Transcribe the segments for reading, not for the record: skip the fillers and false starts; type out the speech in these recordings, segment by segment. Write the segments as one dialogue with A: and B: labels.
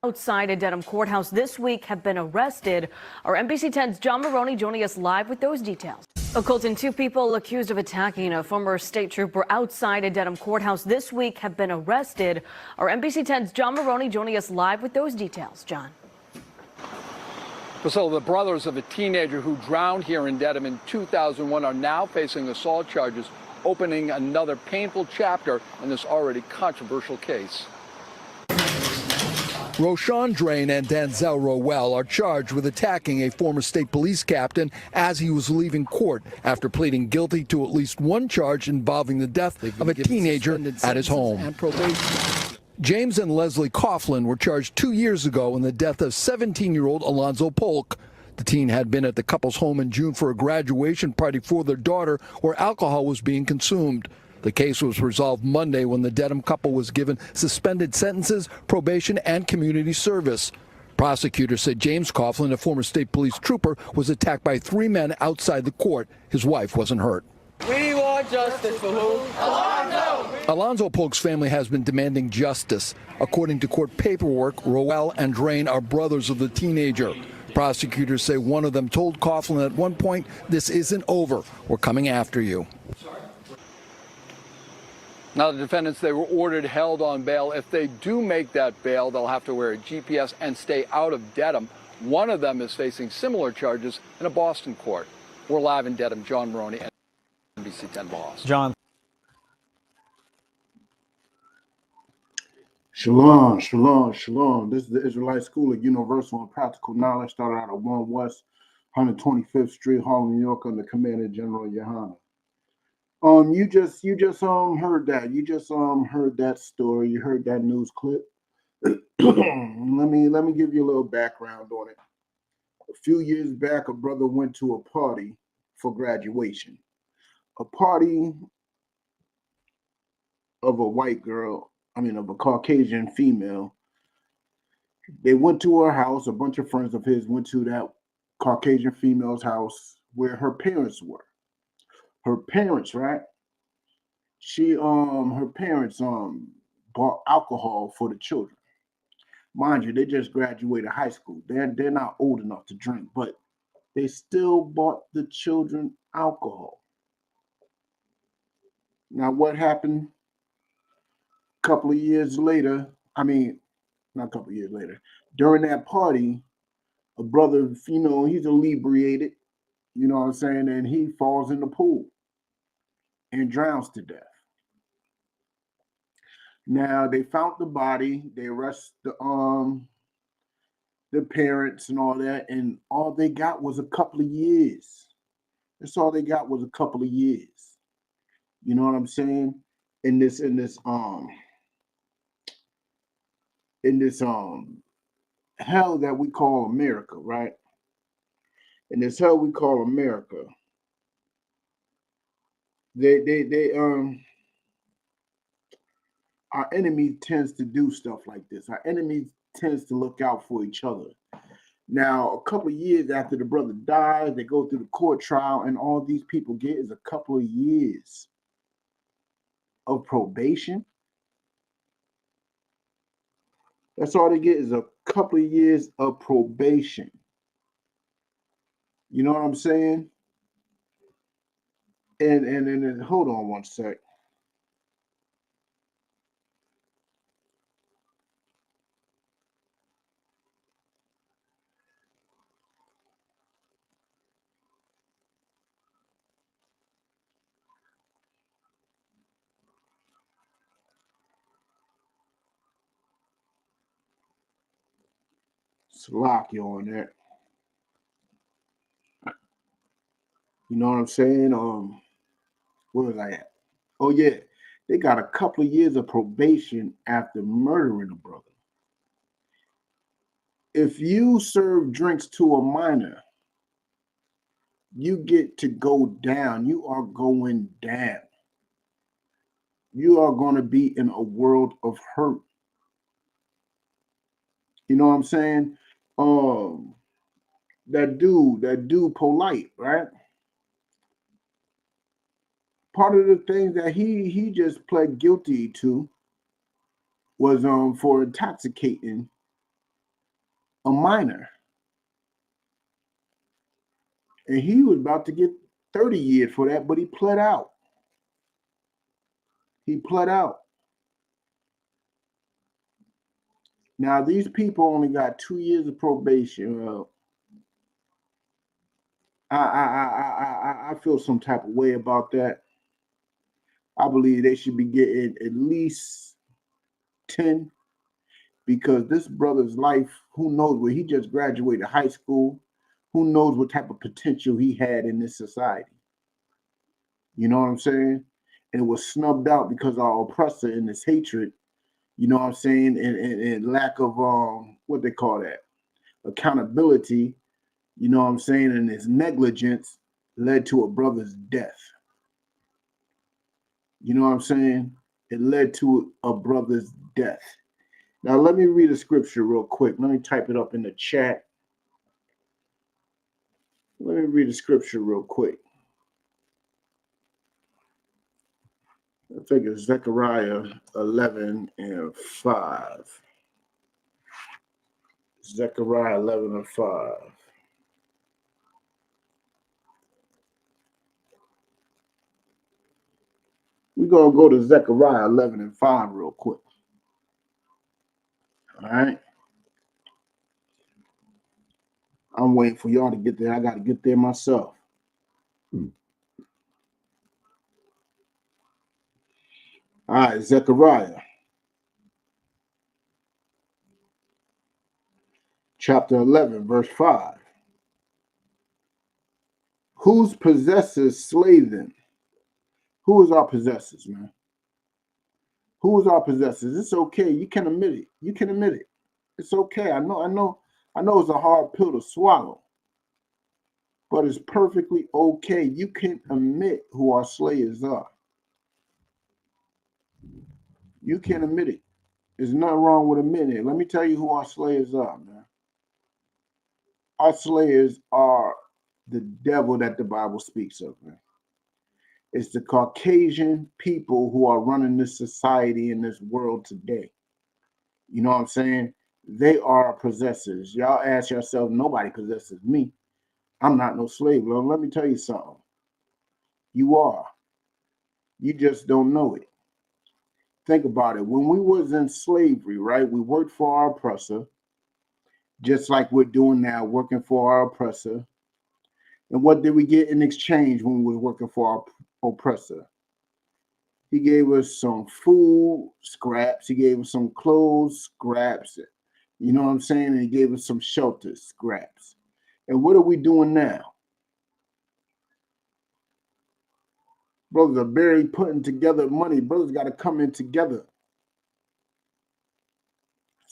A: outside a Dedham courthouse this week have been arrested. Our NBC 10's John Maroney joining us live with those details. Colton, two people accused of attacking a former state trooper outside a Dedham courthouse this week have been arrested. Our NBC 10's John Maroney joining us live with those details. John.
B: So the brothers of a teenager who drowned here in Dedham in 2001 are now facing assault charges, opening another painful chapter in this already controversial case.
C: Roshan Drain and Danzel Rowell are charged with attacking a former state police captain as he was leaving court after pleading guilty to at least one charge involving the death of a teenager at his home. James and Leslie Coughlin were charged 2 years ago in the death of 17-year-old Alonzo Polk. The teen had been at the couple's home in June for a graduation party for their daughter where alcohol was being consumed. The case was resolved Monday when the Dedham couple was given suspended sentences, probation, and community service. Prosecutors said James Coughlin, a former state police trooper, was attacked by 3 men outside the court. His wife wasn't hurt.
D: We want justice for who? Alonzo!
C: Alonzo Polk's family has been demanding justice. According to court paperwork, Rowell and Drain are brothers of the teenager. Prosecutors say one of them told Coughlin at one point, "This isn't over. We're coming after you."
B: Now the defendants, they were ordered held on bail. If they do make that bail, they'll have to wear a GPS and stay out of Dedham. One of them is facing similar charges in a Boston court. We're live in Dedham. John Maroney, NBC 10 Boston.
E: John.
F: Shalom, shalom, shalom. This is the Israelite School of Universal and Practical Knowledge, started out at 1 West 125th Street, Harlem, New York, under Commander General Yohana. You just heard that. You just heard that story. You heard that news clip. let me give you a little background on it. A few years back, a brother went to a party for graduation. A party of a white girl, of a Caucasian female. They went to her house. A bunch of friends of his went to that Caucasian female's house where her parents were. Her parents, right? Her parents bought alcohol for the children. Mind you, they just graduated high school. They're not old enough to drink, but they still bought the children alcohol. Now, what happened? A couple of years later, not a couple of years later, during that party, a brother, he's inebriated, you know what I'm saying, and he falls in the pool and drowns to death. Now they found the body, they arrested the parents and all that, and all they got was a couple of years. That's all they got was a couple of years. You know what I'm saying? In this hell that we call America, right? In this hell we call America. Our enemy tends to do stuff like this. Our enemy tends to look out for each other. Now, a couple of years after the brother died, they go through the court trial, and all these people get is a couple of years of probation. That's all they get is a couple of years of probation. You know what I'm saying? And hold on one sec. Lock you on that. You know what I'm saying? Where was I at? Oh yeah, they got a couple of years of probation after murdering a brother. If you serve drinks to a minor, you get to go down. You are going down. You are going to be in a world of hurt. You know what I'm saying? That dude Polite, right? Part of the things that he just pled guilty to was for intoxicating a minor. And he was about to get 30 years for that, but he pled out. He pled out. Now, these people only got 2 years of probation. Well, I feel some type of way about that. I believe they should be getting at least 10, because this brother's life, who knows where he just graduated high school, who knows what type of potential he had in this society. You know what I'm saying? And it was snubbed out because our oppressor and this hatred, you know what I'm saying, and lack of what they call that, accountability, you know what I'm saying, and his negligence led to a brother's death. You know what I'm saying? It led to a brother's death. Now, let me read a scripture real quick. Let me type it up in the chat. Let me read a scripture real quick. I think it's Zechariah 11 and 5. Zechariah 11 and 5. We're going to go to Zechariah 11 and 5 real quick. All right. I'm waiting for y'all to get there. I got to get there myself. All right, Zechariah chapter 11, verse 5. Whose possessors slay them? Who is our possessors, man? Who is our possessors? It's okay. You can admit it. You can admit it. It's okay. I know it's a hard pill to swallow, but it's perfectly okay. You can admit who our slayers are. You can admit it. There's nothing wrong with admitting it. Let me tell you who our slayers are, man. Our slayers are the devil that the Bible speaks of, man. It's the Caucasian people who are running this society in this world today. You know what I'm saying? They are possessors. Y'all ask yourself, nobody possesses me. I'm not no slave. Well, let me tell you something. You are. You just don't know it. Think about it. When we was in slavery, right, we worked for our oppressor, just like we're doing now, working for our oppressor. And what did we get in exchange when we was working for our oppressor? He gave us some food scraps. He gave us some clothes scraps. You know what I'm saying? And he gave us some shelter scraps. And what are we doing now? Brothers are barely putting together money. Brothers got to come in together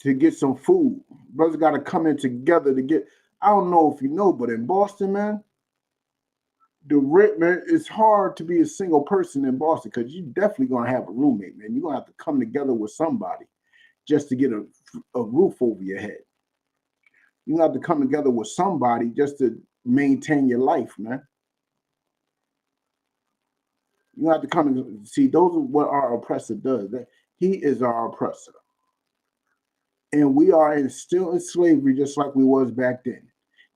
F: to get some food. Brothers got to come in together to get, I don't know if you know, but in Boston, man, it's hard to be a single person in Boston, because you definitely going to have a roommate, man. You're going to have to come together with somebody just to get a roof over your head. You're going to have to come together with somebody just to maintain your life, man. You have to come and see, those are what our oppressor does. He is our oppressor. And we are still in slavery just like we was back then.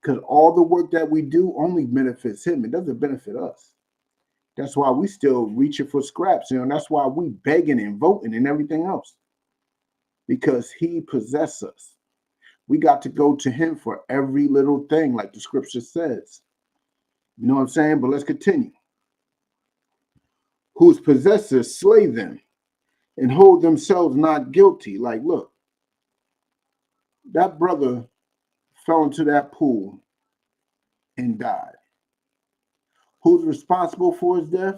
F: Because all the work that we do only benefits him. It doesn't benefit us. That's why we still reaching for scraps. You know, that's why we begging and voting and everything else. Because he possesses us. We got to go to him for every little thing, like the scripture says. You know what I'm saying? But let's continue. Whose possessors slay them and hold themselves not guilty. Like, look, that brother fell into that pool and died. Who's responsible for his death?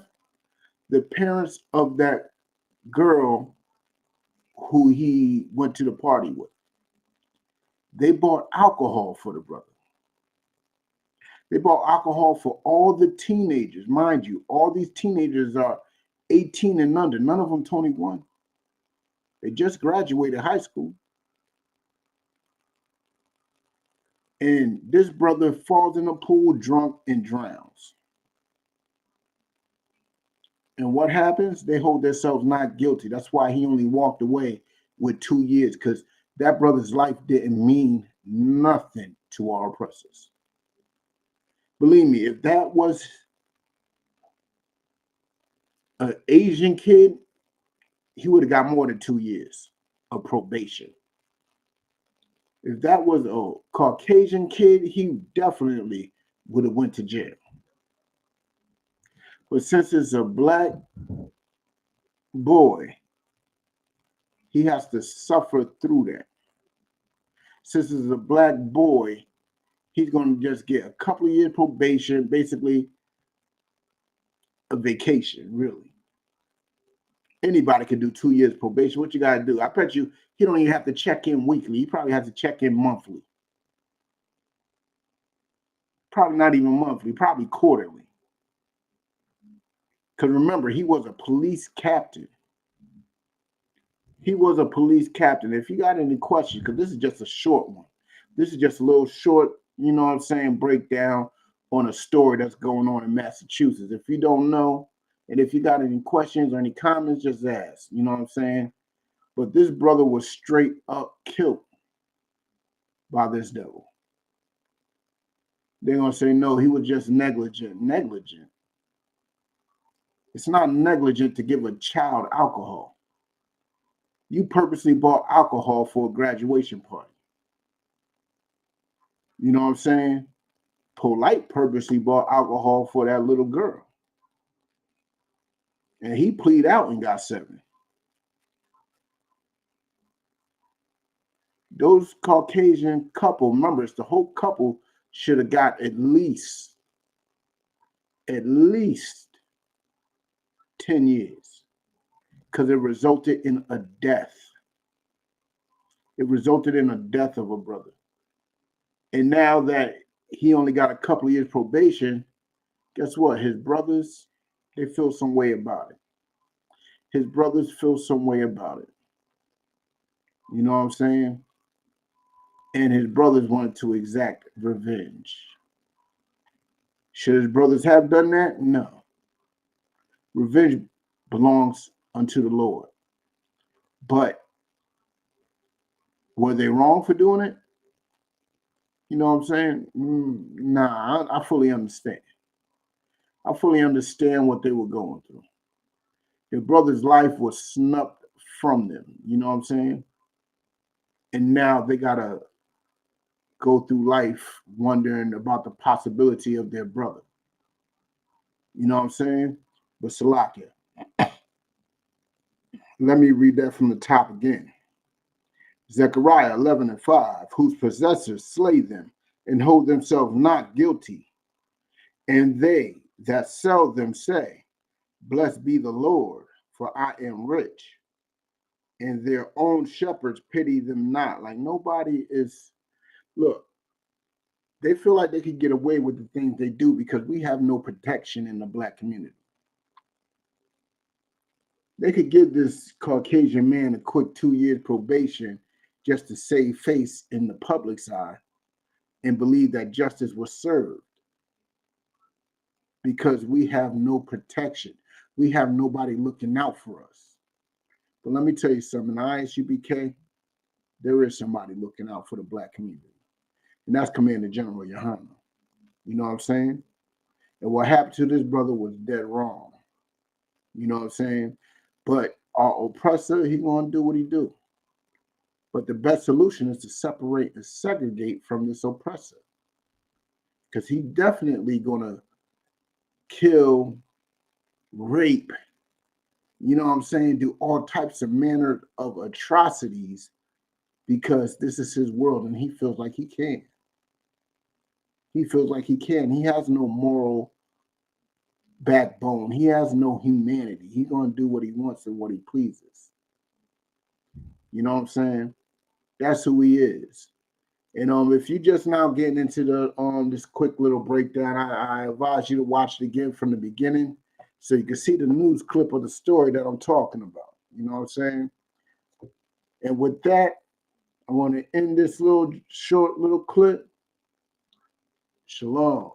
F: The parents of that girl who he went to the party with. They bought alcohol for the brother. They bought alcohol for all the teenagers. Mind you, all these teenagers are 18 and under. None of them 21. They just graduated high school. And this brother falls in the pool drunk and drowns. And what happens? They hold themselves not guilty. That's why he only walked away with 2 years, because that brother's life didn't mean nothing to our oppressors. Believe me, if that was an Asian kid, he would have got more than 2 years of probation. If that was a Caucasian kid, he definitely would have went to jail. But since it's a black boy, he has to suffer through that. Since it's a black boy, he's going to just get a couple of years probation, basically a vacation, really. Anybody can do 2 years probation. What you got to do? I bet you he don't even have to check in weekly. He probably has to check in monthly. Probably not even monthly, probably quarterly. Because remember, he was a police captain. He was a police captain. If you got any questions, because this is just a short one. This is just a little short, you know what I'm saying, breakdown on a story that's going on in Massachusetts. If you don't know, and if you got any questions or any comments, just ask. You know what I'm saying? But this brother was straight up killed by this devil. They're going to say, no, he was just negligent. Negligent. It's not negligent to give a child alcohol. You purposely bought alcohol for a graduation party. You know what I'm saying? Polite purposely bought alcohol for that little girl. And he pleaded out and got 7. Those Caucasian couple, remember, it's the whole couple should have got at least 10 years. Because it resulted in a death. It resulted in a death of a brother. And now that he only got a couple of years probation, guess what? His brothers, they feel some way about it. His brothers feel some way about it. You know what I'm saying? And his brothers wanted to exact revenge. Should his brothers have done that? No. Revenge belongs unto the Lord. But were they wrong for doing it? You know what I'm saying? Nah, I fully understand. I fully understand what they were going through. Their brother's life was snuffed from them. You know what I'm saying? And now they got to go through life wondering about the possibility of their brother. You know what I'm saying? But Salakia, let me read that from the top again. Zechariah 11:5, whose possessors slay them and hold themselves not guilty. And they that sell them say, blessed be the Lord, for I am rich. And their own shepherds pity them not. Like nobody is, look, they feel like they could get away with the things they do because we have no protection in the black community. They could give this Caucasian man a quick 2 years probation just to save face in the public's eye and believe that justice was served because we have no protection. We have nobody looking out for us. But let me tell you something, in Isupk, there is somebody looking out for the black community. And that's Commander General Yohana. You know what I'm saying? And what happened to this brother was dead wrong. You know what I'm saying? But our oppressor, he gonna do what he do. But the best solution is to separate and segregate from this oppressor. Because he definitely gonna kill, rape, you know what I'm saying, do all types of manner of atrocities because this is his world and he feels like he can. He feels like he can. He has no moral backbone. He has no humanity. He's going to do what he wants and what he pleases. You know what I'm saying? That's who he is. And if you just now getting into the this quick little breakdown, I advise you to watch it again from the beginning so you can see the news clip of the story that I'm talking about. You know what I'm saying? And with that, I want to end this little short little clip. Shalom.